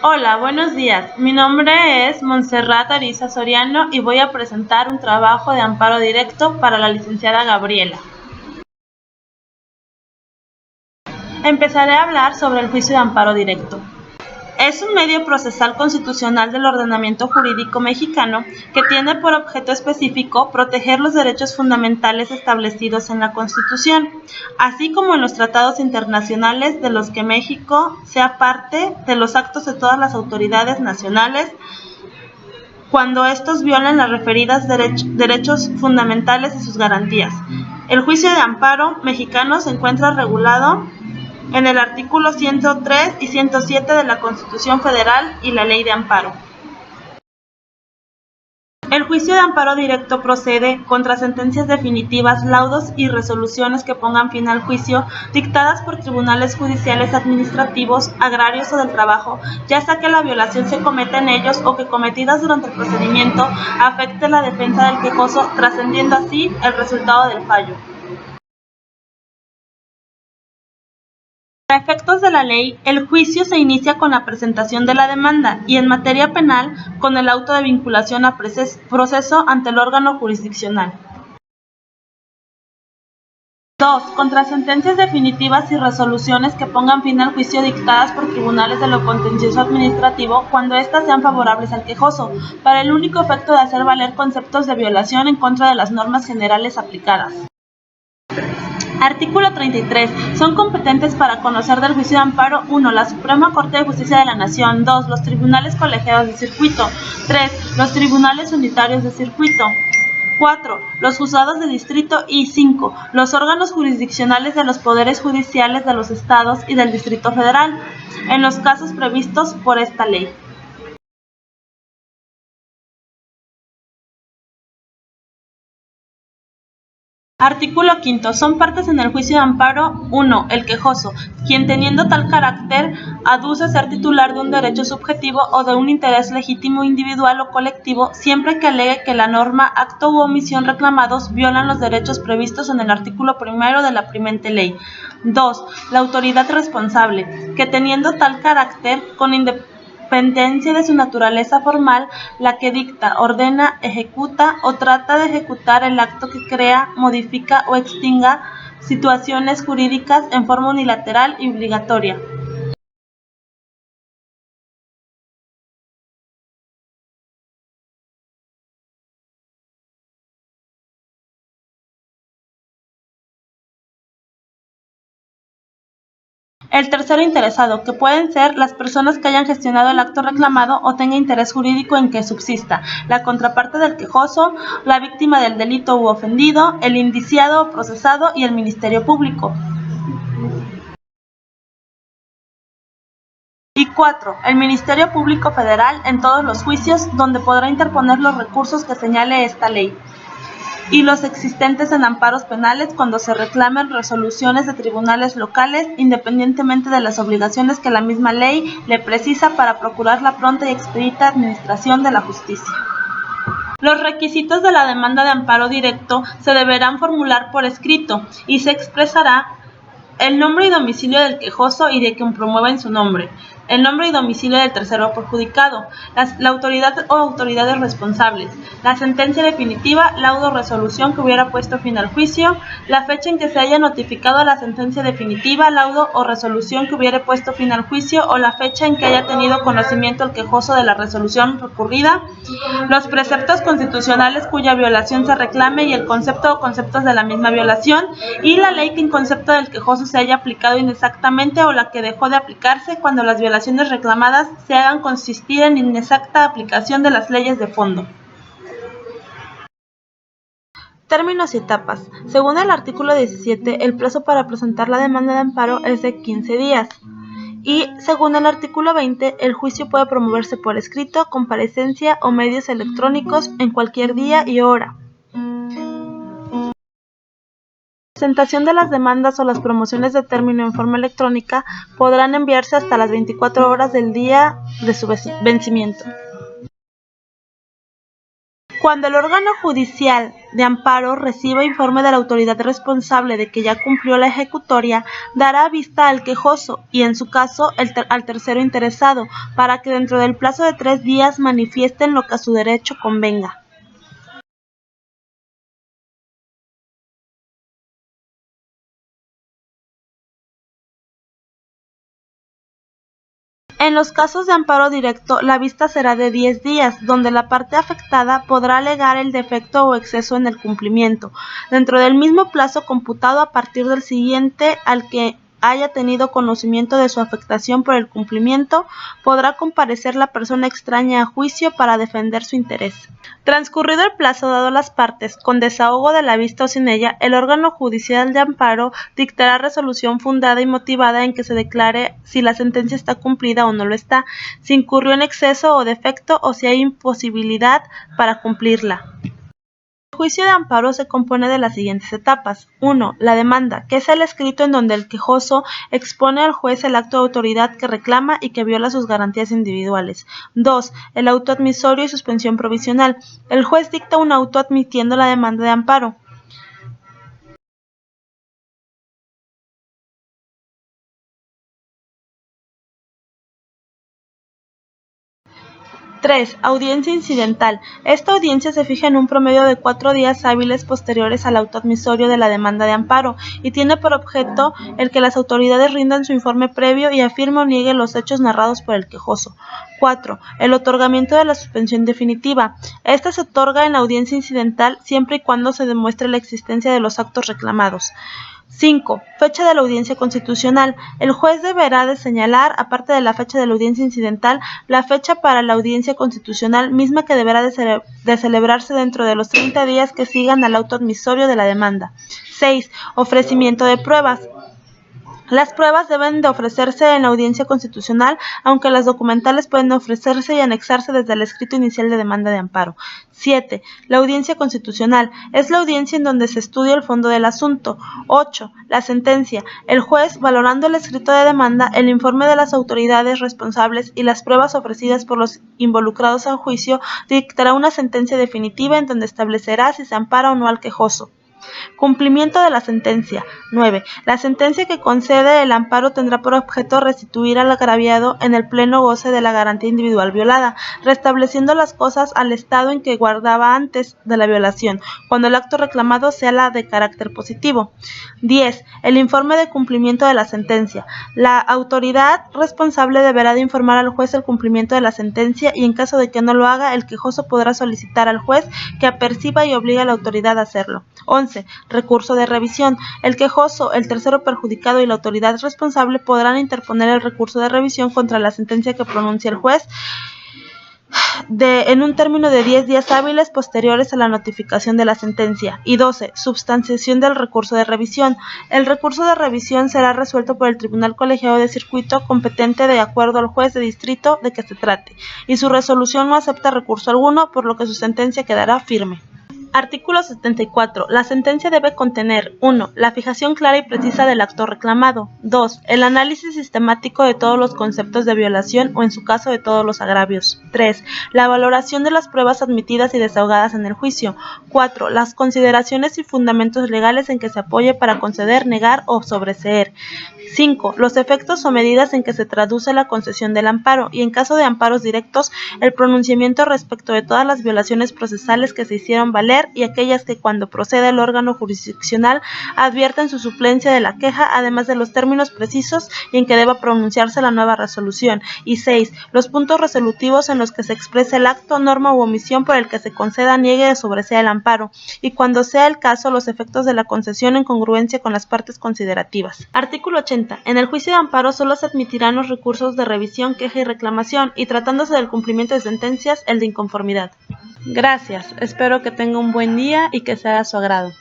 Hola, buenos días. Mi nombre es Montserrat Ariza Soriano y voy a presentar un trabajo de amparo directo para la licenciada Gabriela. Empezaré a hablar sobre el juicio de amparo directo. Es un medio procesal constitucional del ordenamiento jurídico mexicano que tiene por objeto específico proteger los derechos fundamentales establecidos en la Constitución, así como en los tratados internacionales de los que México sea parte, de los actos de todas las autoridades nacionales, cuando estos violan las referidas derechos fundamentales y sus garantías. El juicio de amparo mexicano se encuentra regulado en el artículo 103 y 107 de la Constitución Federal y la Ley de Amparo. El juicio de amparo directo procede contra sentencias definitivas, laudos y resoluciones que pongan fin al juicio dictadas por tribunales judiciales administrativos, agrarios o del trabajo, ya sea que la violación se cometa en ellos o que cometidas durante el procedimiento afecte la defensa del quejoso, trascendiendo así el resultado del fallo. Para efectos de la ley, el juicio se inicia con la presentación de la demanda y en materia penal con el auto de vinculación a proceso ante el órgano jurisdiccional. 2. Contra sentencias definitivas y resoluciones que pongan fin al juicio dictadas por tribunales de lo contencioso administrativo cuando éstas sean favorables al quejoso, para el único efecto de hacer valer conceptos de violación en contra de las normas generales aplicadas. Artículo 33. Son competentes para conocer del juicio de amparo 1. La Suprema Corte de Justicia de la Nación. 2. Los tribunales colegiados de circuito. 3. Los tribunales unitarios de circuito. 4. Los juzgados de distrito y 5. Los órganos jurisdiccionales de los poderes judiciales de los estados y del Distrito Federal, en los casos previstos por esta ley. Artículo 5. Son partes en el juicio de amparo 1. El quejoso, quien teniendo tal carácter aduce ser titular de un derecho subjetivo o de un interés legítimo individual o colectivo, siempre que alegue que la norma, acto u omisión reclamados violan los derechos previstos en el artículo 1 de la presente ley. 2. La autoridad responsable, que teniendo tal carácter, con independencia de su naturaleza formal, la que dicta, ordena, ejecuta o trata de ejecutar el acto que crea, modifica o extinga situaciones jurídicas en forma unilateral y obligatoria. El tercero interesado, que pueden ser las personas que hayan gestionado el acto reclamado o tenga interés jurídico en que subsista, la contraparte del quejoso, la víctima del delito u ofendido, el indiciado o procesado y el Ministerio Público. Y 4. El Ministerio Público Federal en todos los juicios donde podrá interponer los recursos que señale esta ley, y los existentes en amparos penales cuando se reclamen resoluciones de tribunales locales, independientemente de las obligaciones que la misma ley le precisa para procurar la pronta y expedita administración de la justicia. Los requisitos de la demanda de amparo directo se deberán formular por escrito y se expresará el nombre y domicilio del quejoso y de quien promueva en su nombre, el nombre y domicilio del tercero perjudicado, la autoridad o autoridades responsables, la sentencia definitiva, laudo o resolución que hubiera puesto fin al juicio, la fecha en que se haya notificado la sentencia definitiva, laudo o resolución que hubiera puesto fin al juicio o la fecha en que haya tenido conocimiento el quejoso de la resolución recurrida, los preceptos constitucionales cuya violación se reclame y el concepto o conceptos de la misma violación, y la ley que en concepto del quejoso se haya aplicado inexactamente o la que dejó de aplicarse cuando las violaciones reclamadas se hagan consistir en inexacta aplicación de las leyes de fondo. Términos y etapas. Según el artículo 17, el plazo para presentar la demanda de amparo es de 15 días. Y, según el artículo 20, el juicio puede promoverse por escrito, comparecencia o medios electrónicos en cualquier día y hora. La presentación de las demandas o las promociones de término en forma electrónica podrán enviarse hasta las 24 horas del día de su vencimiento. Cuando el órgano judicial de amparo reciba informe de la autoridad responsable de que ya cumplió la ejecutoria, dará vista al quejoso y, en su caso, al tercero interesado, para que dentro del plazo de 3 días manifiesten lo que a su derecho convenga. En los casos de amparo directo, la vista será de 10 días, donde la parte afectada podrá alegar el defecto o exceso en el cumplimiento, dentro del mismo plazo computado a partir del siguiente al que haya tenido conocimiento de su afectación por el cumplimiento, podrá comparecer la persona extraña a juicio para defender su interés. Transcurrido el plazo dado a las partes, con desahogo de la vista o sin ella, el órgano judicial de amparo dictará resolución fundada y motivada en que se declare si la sentencia está cumplida o no lo está, si incurrió en exceso o defecto o si hay imposibilidad para cumplirla. El juicio de amparo se compone de las siguientes etapas. 1. La demanda, que es el escrito en donde el quejoso expone al juez el acto de autoridad que reclama y que viola sus garantías individuales. 2. El auto admisorio y suspensión provisional. El juez dicta un auto admitiendo la demanda de amparo. 3. Audiencia incidental. Esta audiencia se fija en un promedio de 4 días hábiles posteriores al auto admisorio de la demanda de amparo y tiene por objeto el que las autoridades rindan su informe previo y afirme o niegue los hechos narrados por el quejoso. 4. El otorgamiento de la suspensión definitiva. Esta se otorga en la audiencia incidental siempre y cuando se demuestre la existencia de los actos reclamados. 5. Fecha de la audiencia constitucional. El juez deberá de señalar, aparte de la fecha de la audiencia incidental, la fecha para la audiencia constitucional, misma que deberá de celebrarse dentro de los 30 días que sigan al auto admisorio de la demanda. 6. Ofrecimiento de pruebas. Las pruebas deben de ofrecerse en la audiencia constitucional, aunque las documentales pueden ofrecerse y anexarse desde el escrito inicial de demanda de amparo. 7. La audiencia constitucional. Es la audiencia en donde se estudia el fondo del asunto. 8. La sentencia. El juez, valorando el escrito de demanda, el informe de las autoridades responsables y las pruebas ofrecidas por los involucrados al juicio, dictará una sentencia definitiva en donde establecerá si se ampara o no al quejoso. Cumplimiento de la sentencia. 9. La sentencia que concede el amparo tendrá por objeto restituir al agraviado en el pleno goce de la garantía individual violada, restableciendo las cosas al estado en que guardaba antes de la violación, cuando el acto reclamado sea la de carácter positivo. 10. El informe de cumplimiento de la sentencia. La autoridad responsable deberá de informar al juez el cumplimiento de la sentencia y en caso de que no lo haga, el quejoso podrá solicitar al juez que aperciba y obligue a la autoridad a hacerlo. 11. Recurso de revisión. El quejoso, el tercero perjudicado y la autoridad responsable podrán interponer el recurso de revisión contra la sentencia que pronuncia el juez en un término de 10 días hábiles posteriores a la notificación de la sentencia. Y 12. Substanciación del recurso de revisión. El recurso de revisión será resuelto por el Tribunal Colegiado de Circuito competente de acuerdo al juez de distrito de que se trate, y su resolución no acepta recurso alguno, por lo que su sentencia quedará firme. Artículo 74. La sentencia debe contener 1. La fijación clara y precisa del acto reclamado. 2. El análisis sistemático de todos los conceptos de violación o en su caso de todos los agravios. 3. La valoración de las pruebas admitidas y desahogadas en el juicio. 4. Las consideraciones y fundamentos legales en que se apoye para conceder, negar o sobreseer. 5. Los efectos o medidas en que se traduce la concesión del amparo y, en caso de amparos directos, el pronunciamiento respecto de todas las violaciones procesales que se hicieron valer y aquellas que, cuando proceda el órgano jurisdiccional, advierten su suplencia de la queja, además de los términos precisos y en que deba pronunciarse la nueva resolución. Y 6. Los puntos resolutivos en los que se exprese el acto, norma u omisión por el que se conceda, niegue o sobresea el amparo, y, cuando sea el caso, los efectos de la concesión en congruencia con las partes considerativas. Artículo 80. En el juicio de amparo solo se admitirán los recursos de revisión, queja y reclamación, y tratándose del cumplimiento de sentencias, el de inconformidad. Gracias, espero que tenga un buen día y que sea de su agrado.